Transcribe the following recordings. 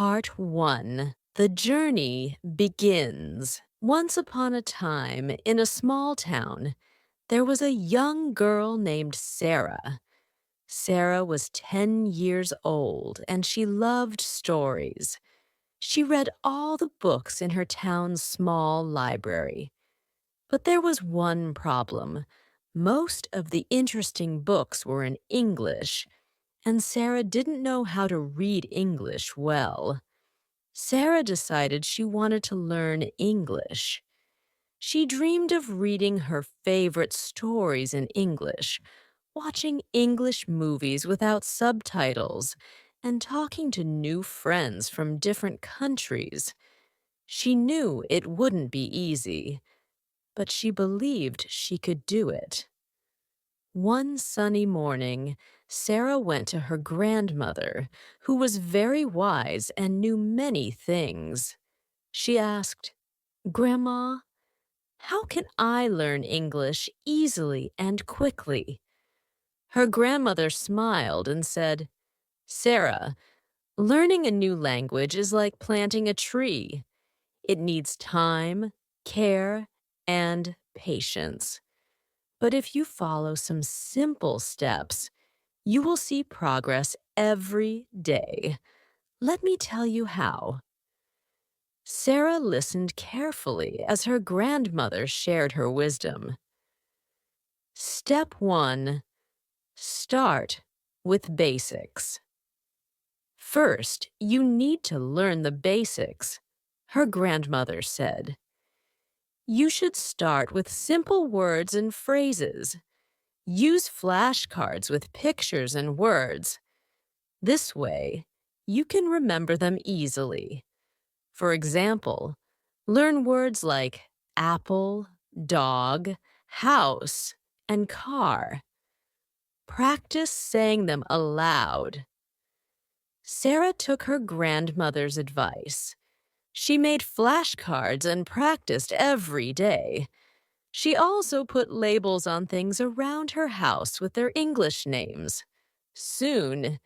Part 1. The journey begins. Once upon a time, in a small town, there was a young girl named Sarah. Sarah was 10 years old and she loved stories. She read all the books in her town's small library. But there was one problem. Most of the interesting books were in English, and Sarah didn't know how to read English well. Sarah decided she wanted to learn English. She dreamed of reading her favorite stories in English, watching English movies without subtitles, and talking to new friends from different countries. She knew it wouldn't be easy, but she believed she could do it. One sunny morning, Sarah went to her grandmother, who was very wise and knew many things. She asked, "Grandma, how can I learn English easily and quickly?" Her grandmother smiled and said, "Sarah, learning a new language is like planting a tree. It needs time, care, and patience. But if you follow some simple steps, you will see progress every day. Let me tell you how." Sarah listened carefully as her grandmother shared her wisdom. Step 1. Start with basics. First, you need to learn the basics, her grandmother said. You should start with simple words and phrases. Use flashcards with pictures and words. This way, you can remember them easily. For example, learn words like apple, dog, house, and car. Practice saying them aloud. Sarah took her grandmother's advice. She made flashcards and practiced every day. She also put labels on things around her house with their English names. Soon,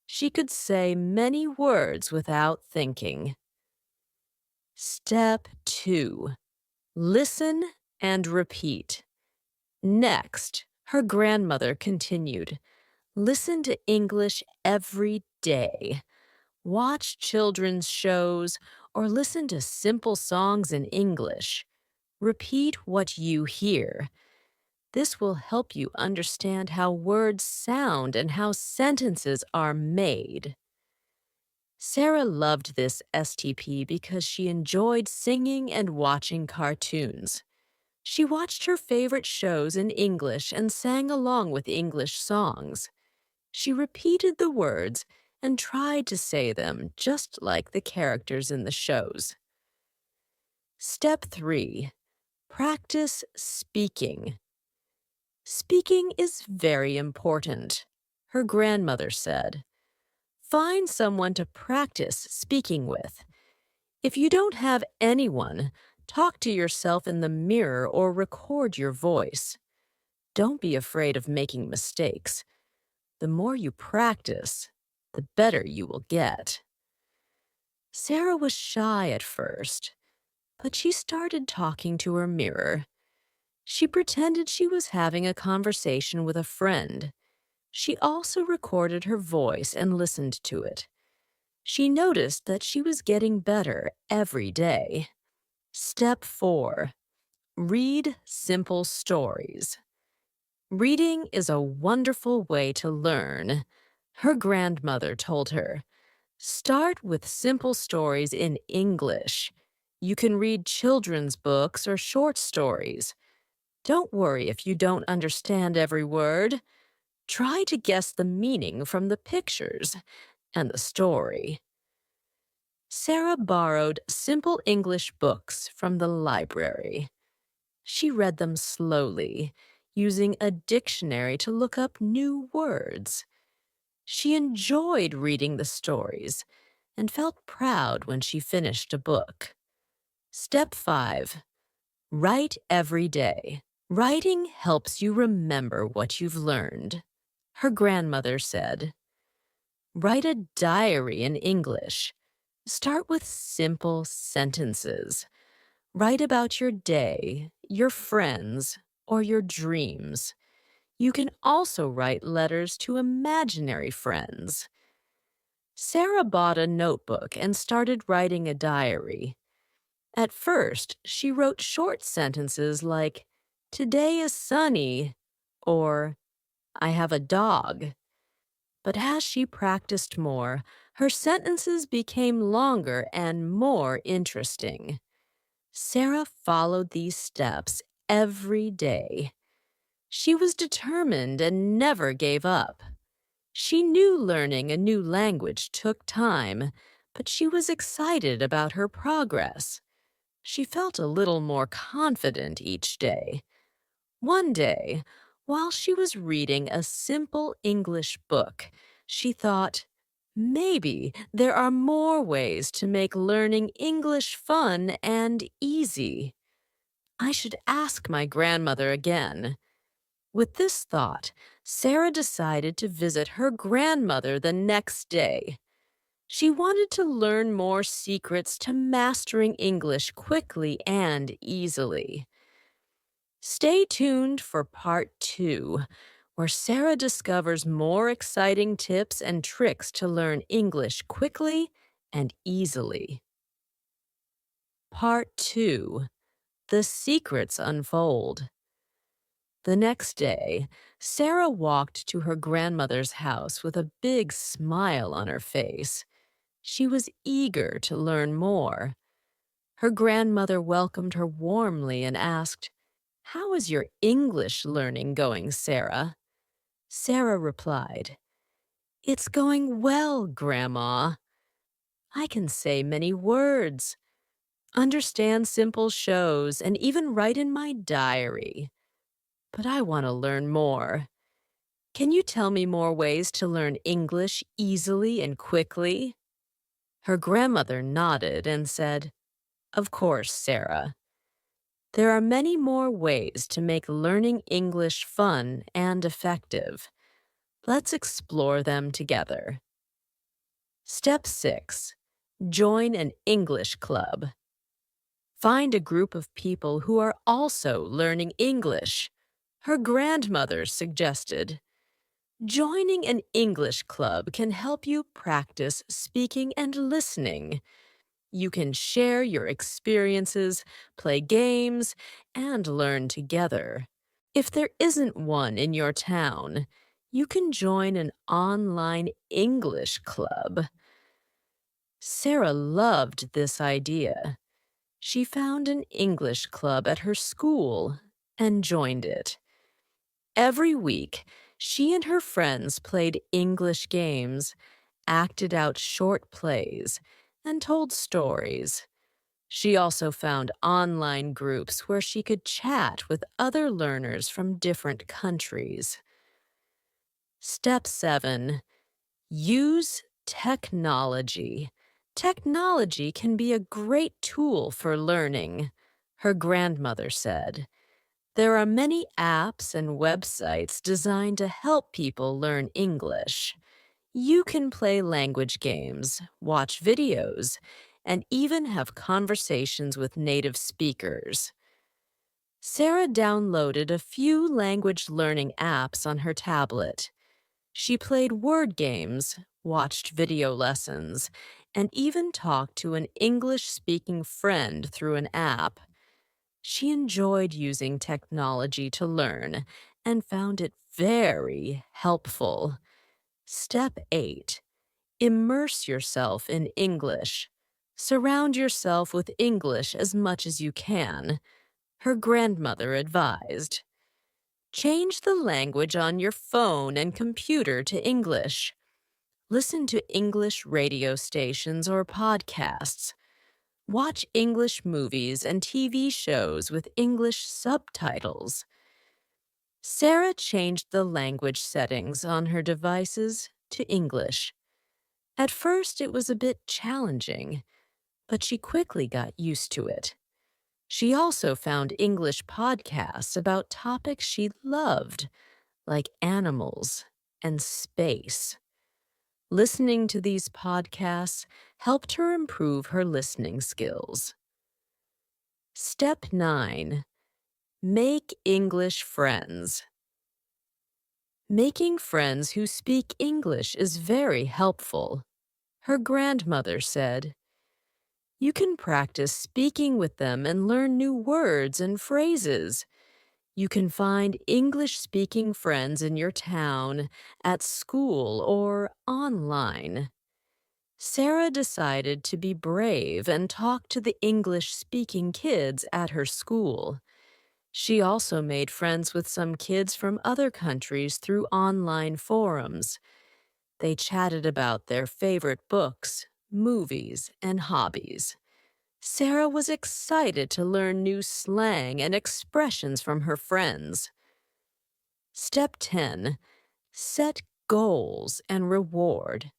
she could say many words without thinking. Step 2. Listen and repeat. Next, her grandmother continued, listen to English every day. Watch children's shows or listen to simple songs in English. Repeat what you hear. This will help you understand how words sound and how sentences are made. Sarah loved this STP because she enjoyed singing and watching cartoons. She watched her favorite shows in English and sang along with English songs. She repeated the words and tried to say them just like the characters in the shows. Step 3. Practice speaking. Speaking is very important, her grandmother said. Find someone to practice speaking with. If you don't have anyone, talk to yourself in the mirror or record your voice. Don't be afraid of making mistakes. The more you practice, the better you will get. Sarah was shy at first, but she started talking to her mirror. She pretended she was having a conversation with a friend. She also recorded her voice and listened to it. She noticed that she was getting better every day. Step 4. Read simple stories. Reading is a wonderful way to learn, her grandmother told her. Start with simple stories in English. You can read children's books or short stories. Don't worry if you don't understand every word. Try to guess the meaning from the pictures and the story. Sarah borrowed simple English books from the library. She read them slowly, using a dictionary to look up new words. She enjoyed reading the stories and felt proud when she finished a book. Step 5. Write every day. Writing helps you remember what you've learned, her grandmother said. Write a diary in English. Start with simple sentences. Write about your day, your friends, or your dreams. You can also write letters to imaginary friends. Sarah bought a notebook and started writing a diary. At first, she wrote short sentences like, "Today is sunny," or "I have a dog." But as she practiced more, her sentences became longer and more interesting. Sarah followed these steps every day. She was determined and never gave up. She knew learning a new language took time, but she was excited about her progress. She felt a little more confident each day. One day, while she was reading a simple English book, she thought, maybe there are more ways to make learning English fun and easy. I should ask my grandmother again. With this thought, Sarah decided to visit her grandmother the next day. She wanted to learn more secrets to mastering English quickly and easily. Stay tuned for part 2, where Sarah discovers more exciting tips and tricks to learn English quickly and easily. Part 2, The Secrets Unfold. The next day, Sarah walked to her grandmother's house with a big smile on her face. She was eager to learn more. Her grandmother welcomed her warmly and asked, "How is your English learning going, Sarah?" Sarah replied, "It's going well, Grandma. I can say many words, understand simple shows, and even write in my diary. But I want to learn more. Can you tell me more ways to learn English easily and quickly?" Her grandmother nodded and said, "Of course, Sarah. There are many more ways to make learning English fun and effective. Let's explore them together. Step 6. Join an English club. Find a group of people who are also learning English. Her grandmother suggested. Joining an English club can help you practice speaking and listening. You can share your experiences, play games, and learn together. If there isn't one in your town, you can join an online English club. Sarah loved this idea. She found an English club at her school and joined it. Every week, she and her friends played English games, acted out short plays, and told stories. She also found online groups where she could chat with other learners from different countries. Step 7. Use technology. Technology can be a great tool for learning, her grandmother said. There are many apps and websites designed to help people learn English. You can play language games, watch videos, and even have conversations with native speakers. Sarah downloaded a few language learning apps on her tablet. She played word games, watched video lessons, and even talked to an English-speaking friend through an app. She enjoyed using technology to learn and found it very helpful. Step 8. Immerse yourself in English. Surround yourself with English as much as you can, her grandmother advised. Change the language on your phone and computer to English. Listen to English radio stations or podcasts. Watch English movies and TV shows with English subtitles. Sarah changed the language settings on her devices to English. At first, it was a bit challenging, but she quickly got used to it. She also found English podcasts about topics she loved, like animals and space. Listening to these podcasts helped her improve her listening skills. Step 9. Make English friends. Making friends who speak English is very helpful. Her grandmother said, "You can practice speaking with them and learn new words and phrases. You can find English-speaking friends in your town, at school, or online." Sarah decided to be brave and talk to the English-speaking kids at her school. She also made friends with some kids from other countries through online forums. They chatted about their favorite books, movies, and hobbies. Sarah was excited to learn new slang and expressions from her friends. Step 10. Set goals and reward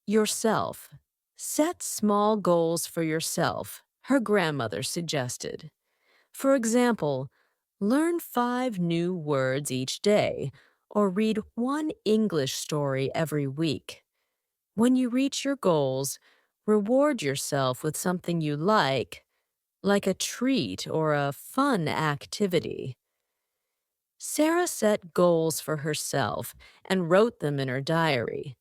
yourself. Set small goals for yourself, her grandmother suggested. For example, learn 5 new words each day, or read 1 English story every week. When you reach your goals, reward yourself with something you like a treat or a fun activity. Sarah set goals for herself and wrote them in her diary.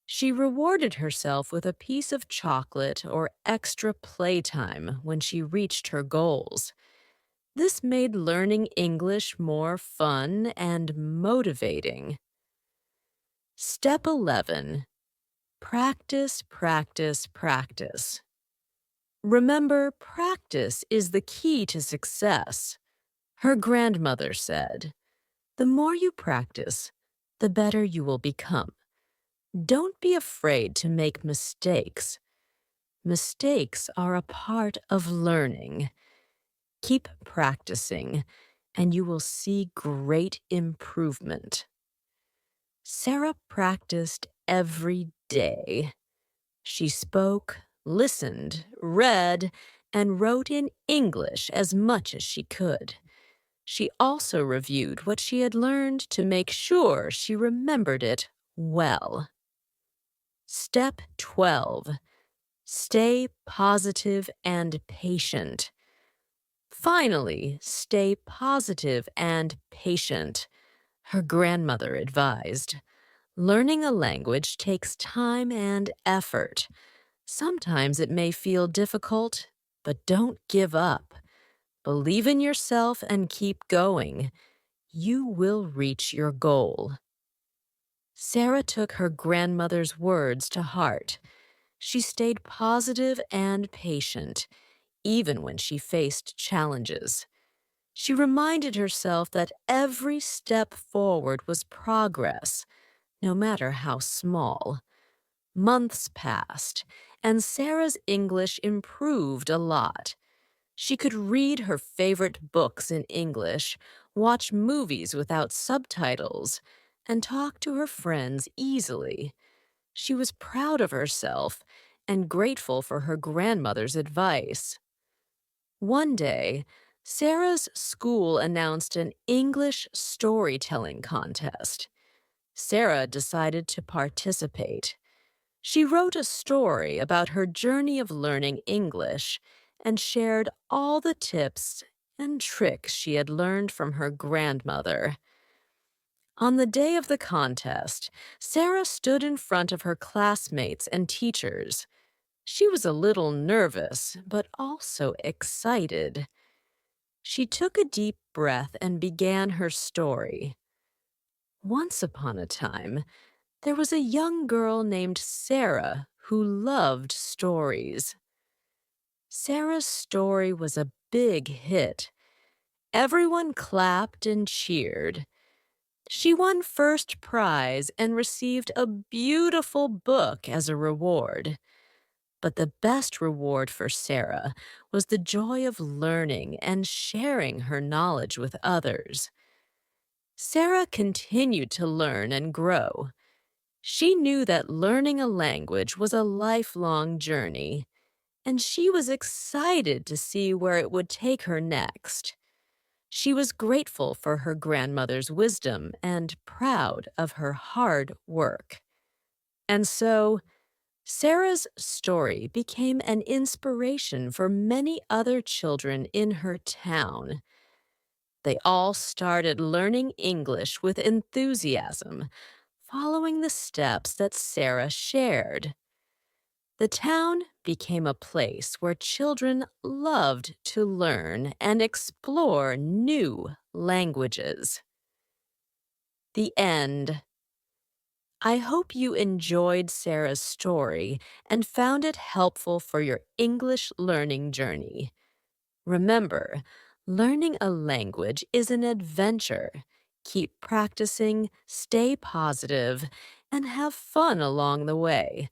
She rewarded herself with a piece of chocolate or extra playtime when she reached her goals. This made learning English more fun and motivating. Step 11. Practice, practice, practice. Remember, practice is the key to success. Her grandmother said, "The more you practice, the better you will become. Don't be afraid to make mistakes. Mistakes are a part of learning. Keep practicing, and you will see great improvement." Sarah practiced every day. She spoke, listened, read, and wrote in English as much as she could. She also reviewed what she had learned to make sure she remembered it well. Step 12. Stay positive and patient. Finally, stay positive and patient, her grandmother advised. Learning a language takes time and effort. Sometimes it may feel difficult, but don't give up. Believe in yourself and keep going. You will reach your goal. Sarah took her grandmother's words to heart. She stayed positive and patient, even when she faced challenges. She reminded herself that every step forward was progress, no matter how small. Months passed, and Sarah's English improved a lot. She could read her favorite books in English, watch movies without subtitles, and talk to her friends easily. She was proud of herself and grateful for her grandmother's advice. One day, Sarah's school announced an English storytelling contest. Sarah decided to participate. She wrote a story about her journey of learning English and shared all the tips and tricks she had learned from her grandmother. On the day of the contest, Sarah stood in front of her classmates and teachers. She was a little nervous, but also excited. She took a deep breath and began her story. Once upon a time, there was a young girl named Sarah who loved stories. Sarah's story was a big hit. Everyone clapped and cheered. She won first prize and received a beautiful book as a reward. But the best reward for Sarah was the joy of learning and sharing her knowledge with others. Sarah continued to learn and grow. She knew that learning a language was a lifelong journey, and she was excited to see where it would take her next. She was grateful for her grandmother's wisdom and proud of her hard work. And so, Sarah's story became an inspiration for many other children in her town. They all started learning English with enthusiasm, following the steps that Sarah shared. The town became a place where children loved to learn and explore new languages. The end. I hope you enjoyed Sarah's story and found it helpful for your English learning journey. Remember, learning a language is an adventure. Keep practicing, stay positive, and have fun along the way.